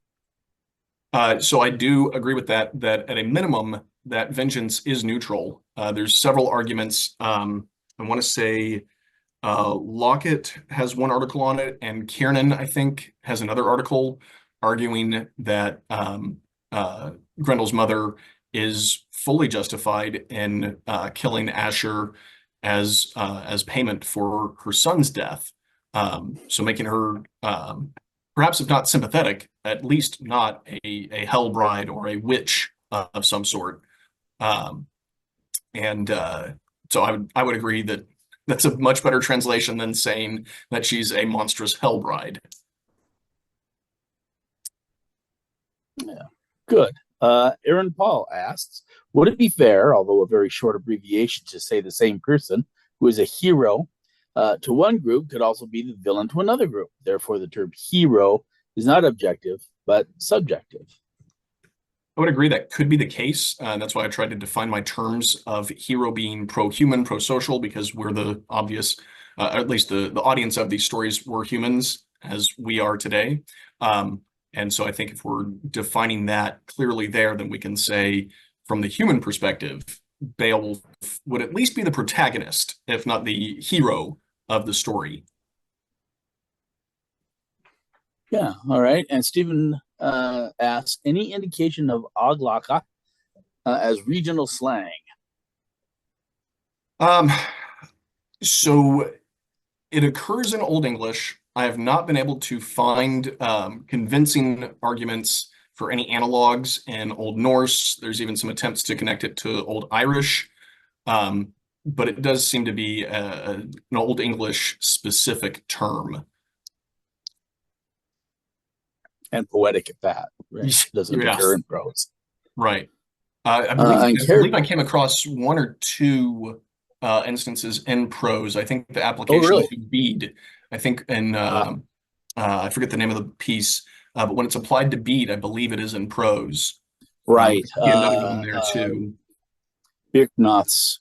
So I do agree with that at a minimum, that vengeance is neutral. There's several arguments. I want to say Lockett has one article on it, and Kiernan, I think, has another article arguing that Grendel's mother is fully justified in killing Asher as payment for her son's death. So making her perhaps, if not sympathetic, at least not a hell bride or a witch of some sort. So I would agree that that's a much better translation than saying that she's a monstrous hell bride. Yeah, good. Aaron Paul asks, would it be fair, although a very short abbreviation, to say the same person who is a hero to one group could also be the villain to another group? Therefore, the term hero is not objective, but subjective. I would agree that could be the case. That's why I tried to define my terms of hero being pro-human, pro-social, because we're the obvious, at least the audience of these stories were humans, as we are today. And so I think if we're defining that clearly there, then we can say, from the human perspective, Beowulf would at least be the protagonist, if not the hero of the story. Yeah, all right. And Stephen asks, any indication of aglæca as regional slang? So it occurs in Old English. I have not been able to find convincing arguments for any analogues in Old Norse. There's even some attempts to connect it to Old Irish, but it does seem to be an Old English specific term. And poetic at that, right? Doesn't occur in prose. Right. I believe I came across one or two instances in prose. I think the application to bead, I think in, I forget the name of the piece, but when it's applied to bead, I believe it is in prose. Right. Another one there too. Birknoth's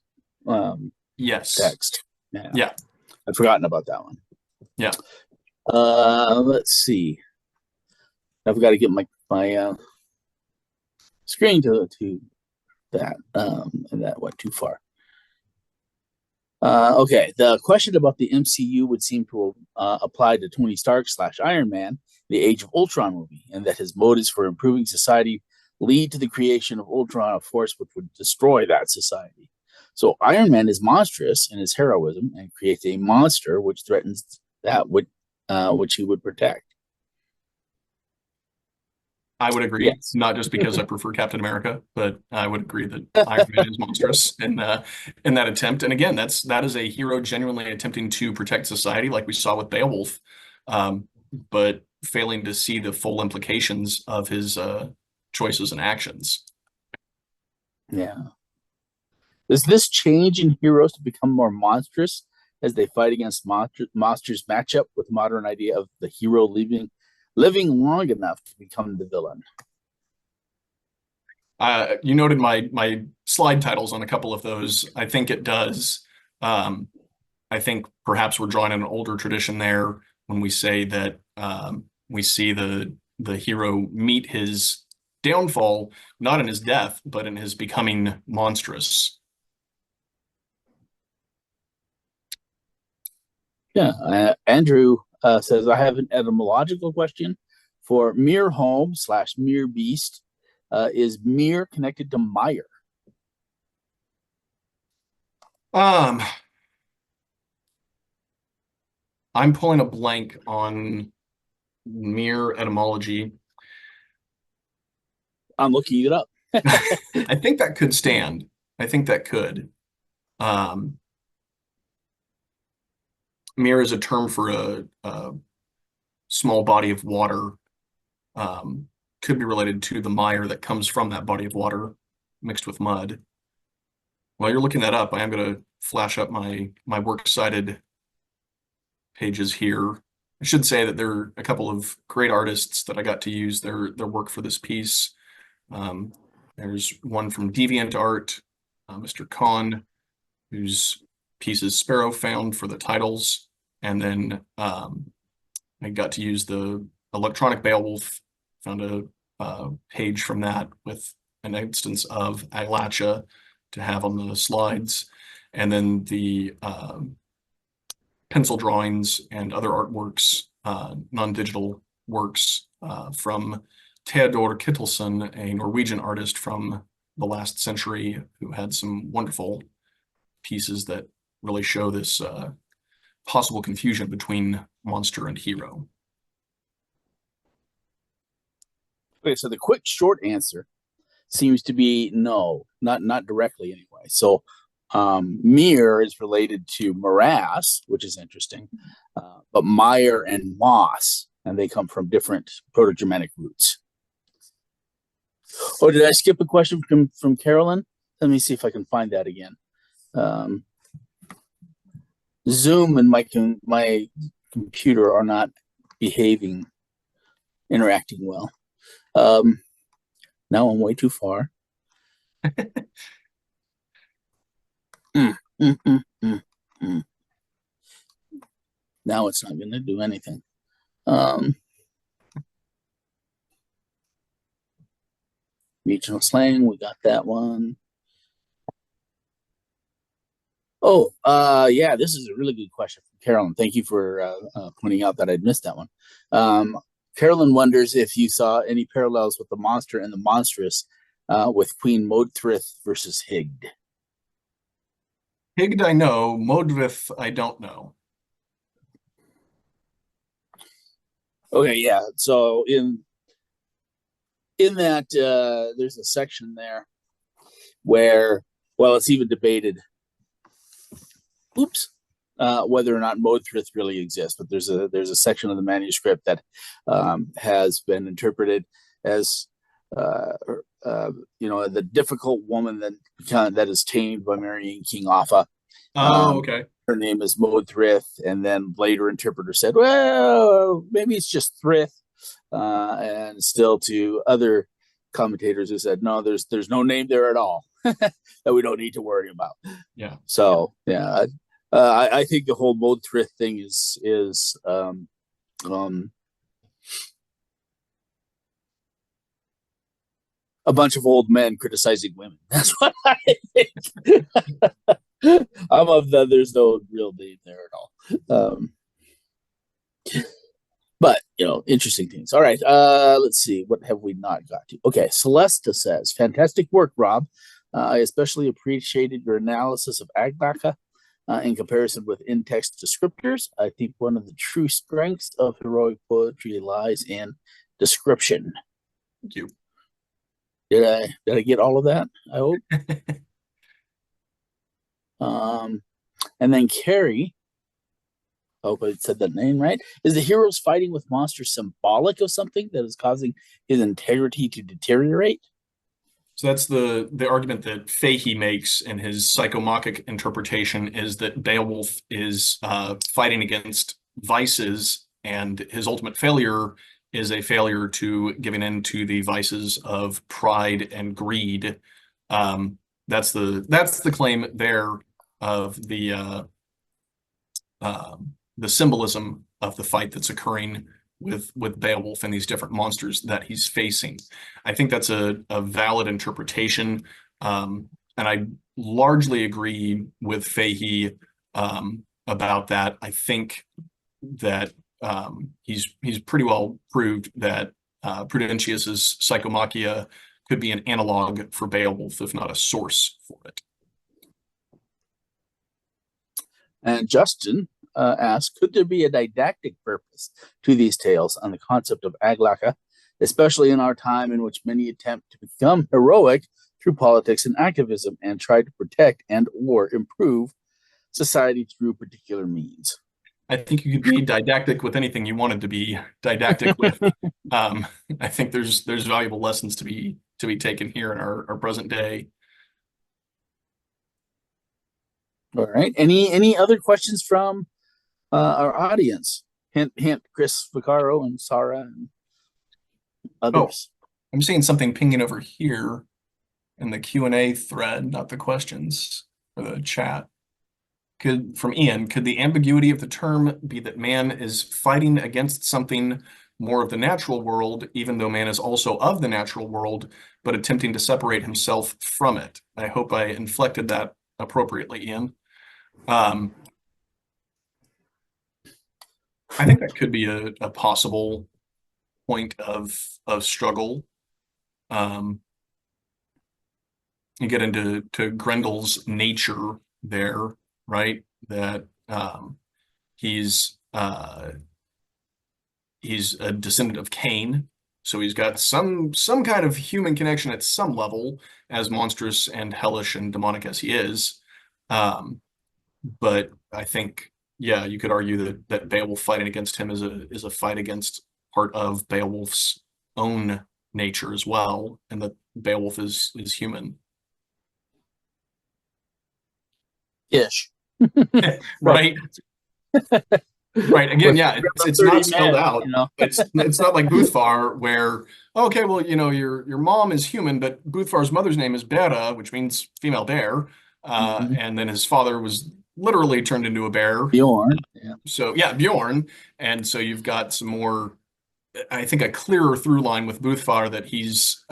yes. text. Yeah. I'd forgotten about that one. Yeah. Let's see. I've got to get my screen to that, and that went too far. Okay, the question about the MCU would seem to apply to Tony Stark / Iron Man, the Age of Ultron movie, and that his motives for improving society lead to the creation of Ultron, a force which would destroy that society. So Iron Man is monstrous in his heroism and creates a monster which threatens that which he would protect. I would agree, yes. Not just because I prefer Captain America, but I would agree that Iron Man is monstrous in that attempt. And again, that is a hero genuinely attempting to protect society, like we saw with Beowulf, but failing to see the full implications of his choices and actions. Yeah. Does this change in heroes to become more monstrous as they fight against monsters match up with modern idea of the hero living long enough to become the villain? You noted my slide titles on a couple of those. I think it does. I think perhaps we're drawing an older tradition there when we say that we see the hero meet his downfall, not in his death, but in his becoming monstrous. Yeah, Andrew says, I have an etymological question for mere home / mere beast. Is mere connected to mire? Um, I'm pulling a blank on mere etymology. I'm looking it up. I think that could stand. I think that could. Um, Mere is a term for a small body of water. Could be related to the mire that comes from that body of water mixed with mud. While you're looking that up, I am going to flash up my works cited pages here. I should say that there are a couple of great artists that I got to use their work for this piece. There's one from Deviant Art, Mr. Kahn, whose piece is Sparrow Found for the titles. And then I got to use the electronic Beowulf, found a page from that with an instance of aglæca to have on the slides. And then the pencil drawings and other artworks, non-digital works from Theodor Kittelsen, a Norwegian artist from the last century who had some wonderful pieces that really show this possible confusion between monster and hero. Okay, so the quick short answer seems to be no, not directly anyway. So mere is related to morass, which is interesting, but mire and moss, and they come from different Proto-Germanic roots. Oh, did I skip a question from Carolyn? Let me see if I can find that again. Zoom and my computer are not interacting well. Now I'm way too far. Now it's not going to do anything. Regional slang, we got that one. Oh, yeah, this is a really good question from Carolyn. Thank you for pointing out that I'd missed that one. Carolyn wonders if you saw any parallels with the monster and the monstrous with Queen Modthrith versus Hygd. Hygd I know, Modthrith I don't know. Okay, yeah. So in that, there's a section there where, well, it's even debated. Whether or not Modthrith really exists, but there's a section of the manuscript that has been interpreted as the difficult woman that is tamed by marrying King Offa. Okay. Her name is Modthrith, and then later interpreter said, well, maybe it's just Thrith, and still to other commentators who said, no, there's no name there at all that we don't need to worry about. Yeah. So yeah. I think the whole Modthrith thing is a bunch of old men criticizing women. That's what I think. I'm of the there's no real name there at all. But interesting things. All right, let's see. What have we not got to? Okay, Celesta says, "Fantastic work, Rob. I especially appreciated your analysis of aglæca. In comparison with in-text descriptors. I think one of the true strengths of heroic poetry lies in description." Thank you. Did I get all of that? I hope. And then Carrie, I hope I said that name right. Is the hero's fighting with monsters symbolic of something that is causing his integrity to deteriorate? So that's the argument that Fahey makes in his psychomachic interpretation, is that Beowulf is fighting against vices, and his ultimate failure is a failure to giving in to the vices of pride and greed. That's the claim there of the symbolism of the fight that's occurring with Beowulf and these different monsters that he's facing. I think that's a valid interpretation, and I largely agree with Fahey about that. I think that he's pretty well proved that Prudentius's Psychomachia could be an analog for Beowulf, if not a source for it. And Justin asks, could there be a didactic purpose to these tales on the concept of aglæca, especially in our time in which many attempt to become heroic through politics and activism and try to protect and or improve society through particular means? I think you could be didactic with anything you wanted to be didactic with. I think there's valuable lessons to be taken here in our present day. All right. Any other questions from our audience? Hint, Chris Vaccaro and Sarah and others. Oh, I'm seeing something pinging over here in the Q&A thread, not the questions or the chat. From Ian, could the ambiguity of the term be that man is fighting against something more of the natural world, even though man is also of the natural world, but attempting to separate himself from it? I hope I inflected that appropriately, Ian. I think that could be a possible point of struggle. You get into Grendel's nature there, right? That he's a descendant of Cain, so he's got some kind of human connection at some level, as monstrous and hellish and demonic as he is. But I think, yeah, you could argue that Beowulf fighting against him is a fight against part of Beowulf's own nature as well, and that Beowulf is human. Ish. Right. Right. Again, yeah, it's not spelled out. It's not like Böðvarr where, okay, well, your mom is human, but Böðvarr's mother's name is Bera, which means female bear. And then his father was literally turned into a bear. Bjorn. Yeah. So yeah, Bjorn. And so you've got some more, I think, a clearer through line with Böðvarr that he's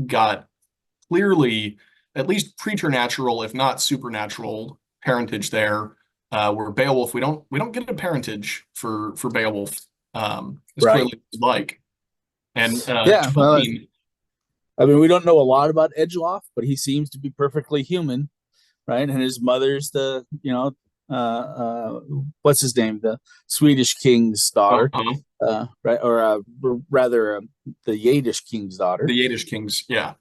got clearly at least preternatural, if not supernatural, parentage there. Where Beowulf, we don't get a parentage for Beowulf as clearly as you'd like. And yeah, well, I mean, we don't know a lot about Edgeloff, but he seems to be perfectly human, right? And his mother's the, what's his name? The Swedish king's daughter, right? Or rather, the Yiddish king's daughter. The Yiddish king's, yeah.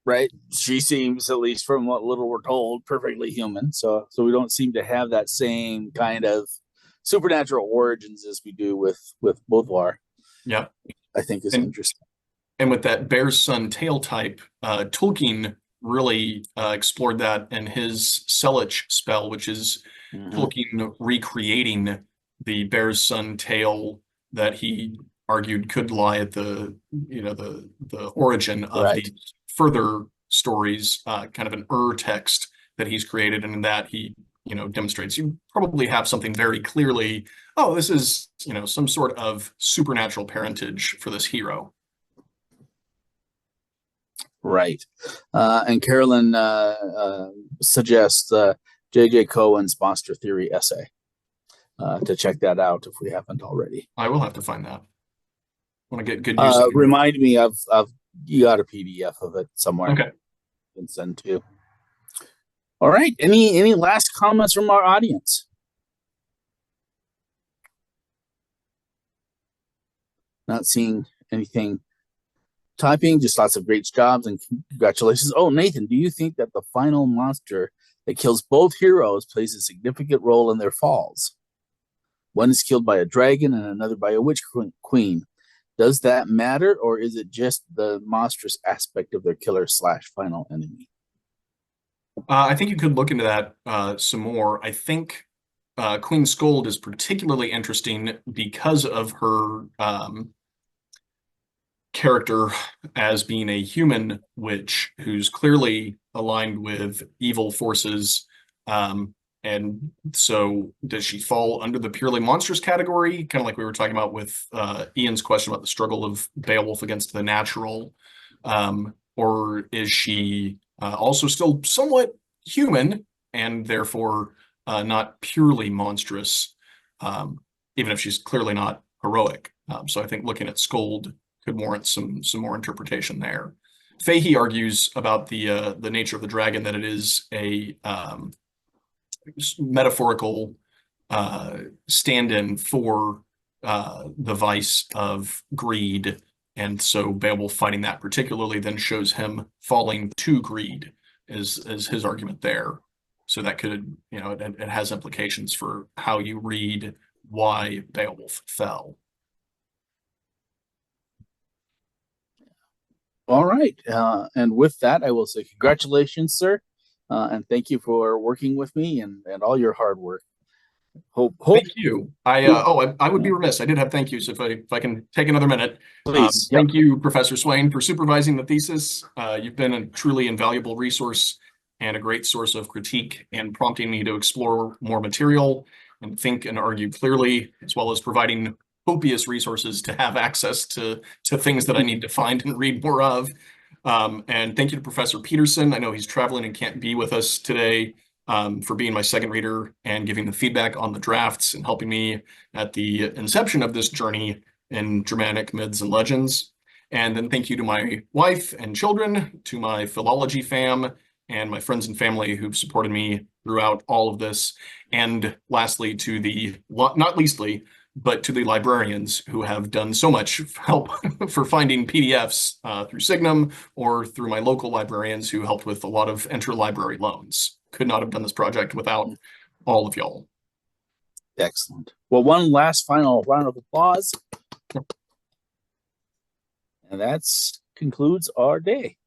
Right. She seems, at least from what little we're told, perfectly human. So we don't seem to have that same kind of supernatural origins as we do with Böðvarr. Yeah. I think is interesting. And with that bear's son tail type, Tolkien really explored that in his Selich spell, which is Tolkien recreating the bear's son tail that he argued could lie at the origin of the further stories, kind of an text that he's created, and in that he demonstrates you probably have something very clearly, oh, this is some sort of supernatural parentage for this hero. Right. And Carolyn suggests J.J. Cohen's monster theory essay to check that out if we haven't already. I will have to find that. I want to get good use of it. Remind me of you got a PDF of it somewhere. Okay. You can send to. All right. Any last comments from our audience? Not seeing anything typing, just lots of great jobs and congratulations. Oh, Nathan, do you think that the final monster that kills both heroes plays a significant role in their falls? One is killed by a dragon and another by a witch queen. Does that matter, or is it just the monstrous aspect of their killer / final enemy? I think you could look into that some more. I think Queen Skuld is particularly interesting because of her character as being a human witch who's clearly aligned with evil forces. And so does she fall under the purely monstrous category? Kind of like we were talking about with Ian's question about the struggle of Beowulf against the natural. Or is she also still somewhat human and therefore not purely monstrous, even if she's clearly not heroic. So I think looking at scold could warrant some more interpretation there. Fahey argues about the nature of the dragon, that it is a metaphorical stand-in for the vice of greed, and so Beowulf fighting that particularly then shows him falling to greed, is his argument there. So that could, it has implications for how you read why Beowulf fell. All right. And with that, I will say congratulations, sir. And thank you for working with me and all your hard work. Thank you. I would be remiss. I did have thank yous if I can take another minute. Please. Thank you, Professor Swain, for supervising the thesis. You've been a truly invaluable resource and a great source of critique and prompting me to explore more material and think and argue clearly, as well as providing copious resources to have access to things that I need to find and read more of. And thank you to Professor Peterson. I know he's traveling and can't be with us today, for being my second reader and giving the feedback on the drafts and helping me at the inception of this journey in Germanic myths and legends. And then thank you to my wife and children, to my philology fam, and my friends and family who've supported me throughout all of this. And lastly, to the, not leastly, but to the librarians who have done so much help for finding PDFs through Signum, or through my local librarians who helped with a lot of interlibrary loans. Could not have done this project without all of y'all. Excellent. Well, one last final round of applause. And that concludes our day.